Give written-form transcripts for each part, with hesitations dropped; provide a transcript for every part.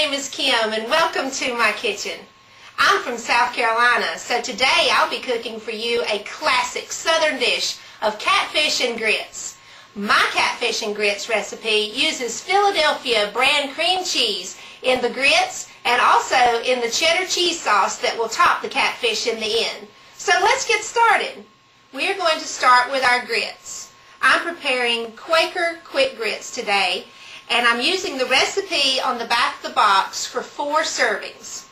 name is Kim and welcome to my kitchen. I'm from South Carolina, so today I'll be cooking for you a classic southern dish of catfish and grits. My catfish and grits recipe uses Philadelphia brand cream cheese in the grits and also in the cheddar cheese sauce that will top the catfish in the end. So let's get started. We're going to start with our grits. I'm preparing Quaker quick grits today, and I'm using the recipe on the back of the box for 4 servings.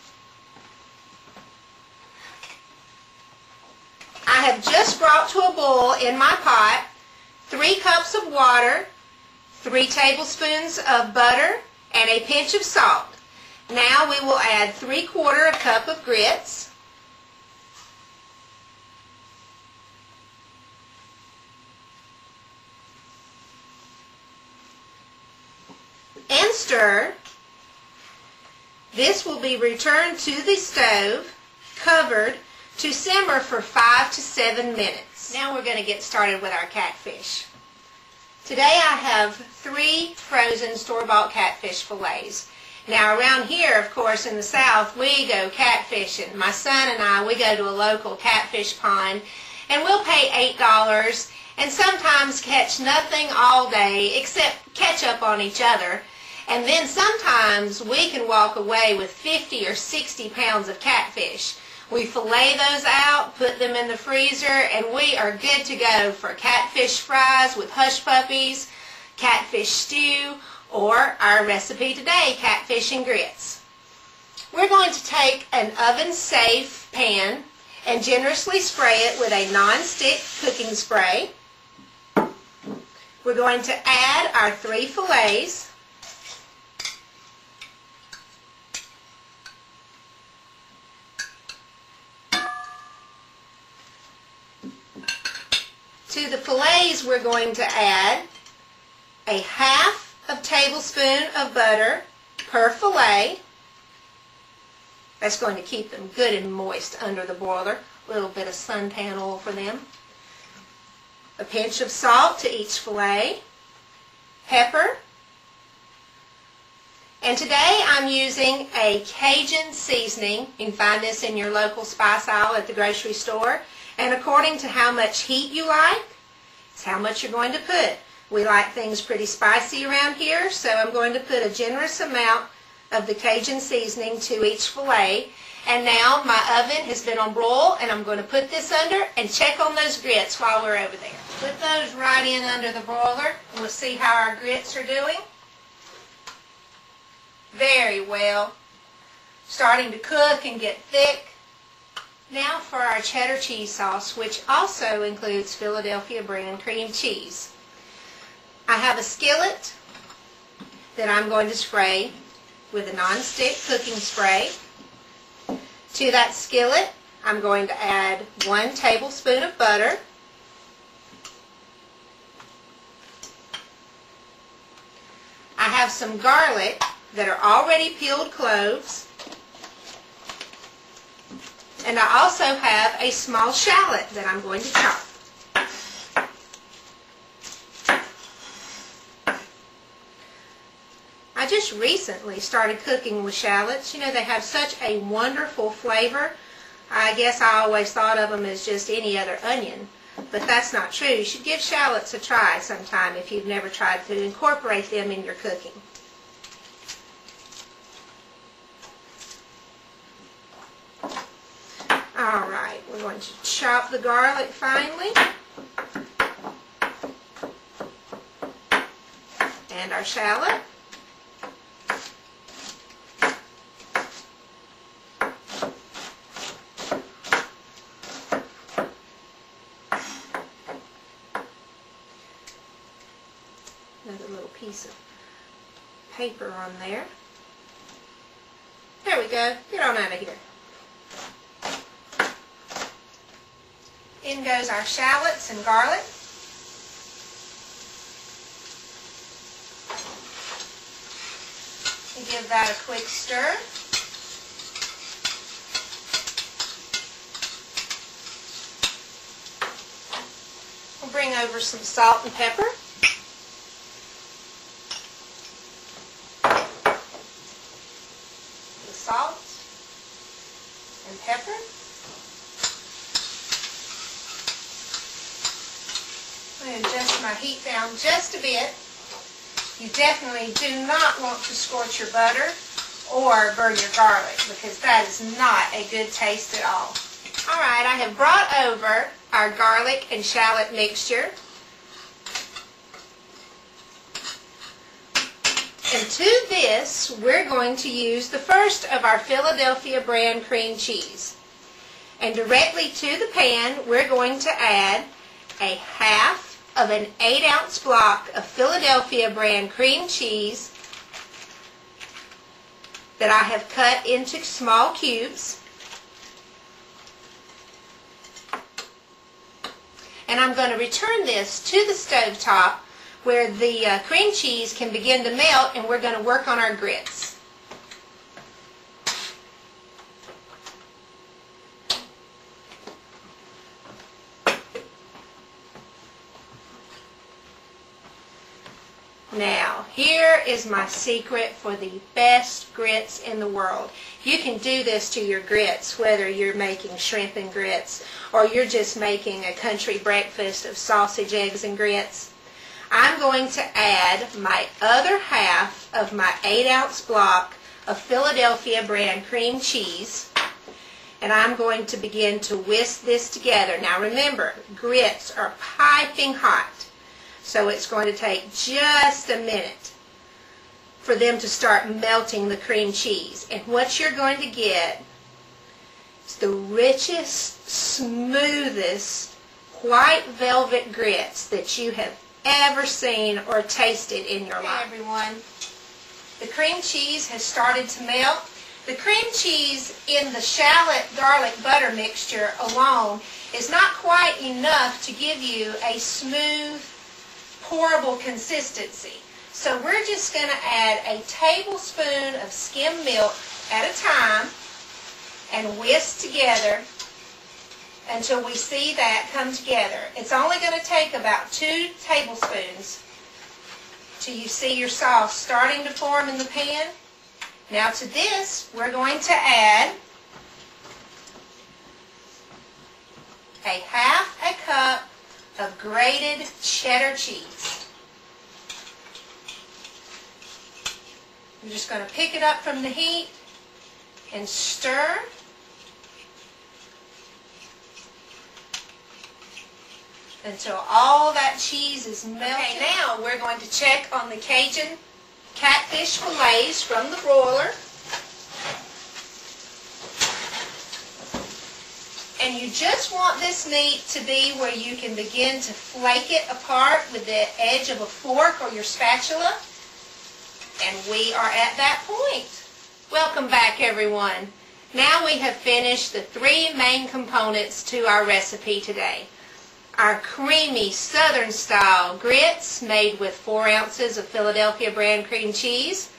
I have just brought to a boil in my pot 3 cups of water, 3 tablespoons of butter, and a pinch of salt. Now we will add 3/4 cup of grits, and stir. This will be returned to the stove, covered, to simmer for 5 to 7 minutes. Now we're going to get started with our catfish. Today I have 3 frozen store-bought catfish fillets. Now around here, of course, in the South, we go catfishing. My son and I, we go to a local catfish pond, and we'll pay $8 and sometimes catch nothing all day except catch up on each other. And then sometimes we can walk away with 50 or 60 pounds of catfish. We fillet those out, put them in the freezer, and we are good to go for catfish fries with hush puppies, catfish stew, or our recipe today, catfish and grits. We're going to take an oven-safe pan and generously spray it with a non-stick cooking spray. We're going to add our 3 fillets. To the fillets, we're going to add a 1/2 tablespoon of butter per fillet. That's going to keep them good and moist under the broiler. A little bit of suntan oil for them. A pinch of salt to each fillet. Pepper. And today I'm using a Cajun seasoning. You can find this in your local spice aisle at the grocery store. And according to how much heat you like, it's how much you're going to put. We like things pretty spicy around here, so I'm going to put a generous amount of the Cajun seasoning to each fillet. And now my oven has been on broil, and I'm going to put this under and check on those grits while we're over there. Put those right in under the broiler, and we'll see how our grits are doing. Very well. Starting to cook and get thick. Now for our cheddar cheese sauce, which also includes Philadelphia brand cream cheese. I have a skillet that I'm going to spray with a non-stick cooking spray. To that skillet, I'm going to add 1 tablespoon of butter. I have some garlic that are already peeled cloves. And I also have a small shallot that I'm going to chop. I just recently started cooking with shallots. You know, they have such a wonderful flavor. I guess I always thought of them as just any other onion, but that's not true. You should give shallots a try sometime if you've never tried to incorporate them in your cooking. Alright, we're going to chop the garlic finely. And our shallot. Another little piece of paper on there. There we go. Get on out of here. In goes our shallots and garlic. And give that a quick stir. We'll bring over some salt and pepper. salt and pepper. I'm going to adjust my heat down just a bit. You definitely do not want to scorch your butter or burn your garlic, because that is not a good taste at all. Alright, I have brought over our garlic and shallot mixture. And to this, we're going to use the first of our Philadelphia brand cream cheese. And directly to the pan, we're going to add a half of an 8-ounce block of Philadelphia brand cream cheese that I have cut into small cubes. And I'm going to return this to the stove top where the cream cheese can begin to melt, and we're going to work on our grits. Now, here is my secret for the best grits in the world. You can do this to your grits, whether you're making shrimp and grits or you're just making a country breakfast of sausage, eggs, and grits. I'm going to add my other half of my 8-ounce block of Philadelphia brand cream cheese, and I'm going to begin to whisk this together. Now remember, grits are piping hot. So it's going to take just a minute for them to start melting the cream cheese. And what you're going to get is the richest, smoothest, white velvet grits that you have ever seen or tasted in your life. Hey everyone, the cream cheese has started to melt. The cream cheese in the shallot garlic butter mixture alone is not quite enough to give you a smooth, pourable consistency. So we're just going to add a tablespoon of skim milk at a time and whisk together until we see that come together. It's only going to take about 2 tablespoons till you see your sauce starting to form in the pan. Now to this, we're going to add a half a cup of grated cheddar cheese. I'm just going to pick it up from the heat and stir. Until all that cheese is melted. Okay, now we're going to check on the Cajun catfish fillets from the broiler. And you just want this meat to be where you can begin to flake it apart with the edge of a fork or your spatula. And we are at that point. Welcome back, everyone. Now we have finished the 3 main components to our recipe today. Our creamy southern style grits made with 4 ounces of Philadelphia brand cream cheese,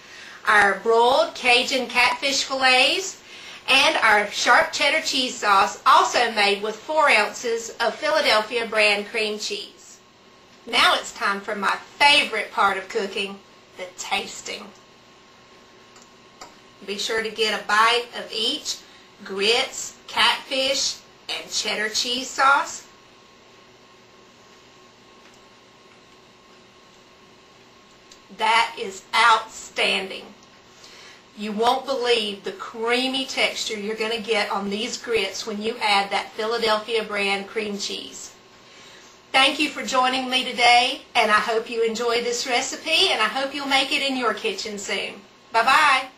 our broiled Cajun catfish fillets, and our sharp cheddar cheese sauce, also made with 4 ounces of Philadelphia brand cream cheese. Now it's time for my favorite part of cooking, the tasting. Be sure to get a bite of each grits, catfish, and cheddar cheese sauce. That is outstanding. You won't believe the creamy texture you're going to get on these grits when you add that Philadelphia brand cream cheese. Thank you for joining me today, and I hope you enjoyed this recipe, and I hope you'll make it in your kitchen soon. Bye-bye.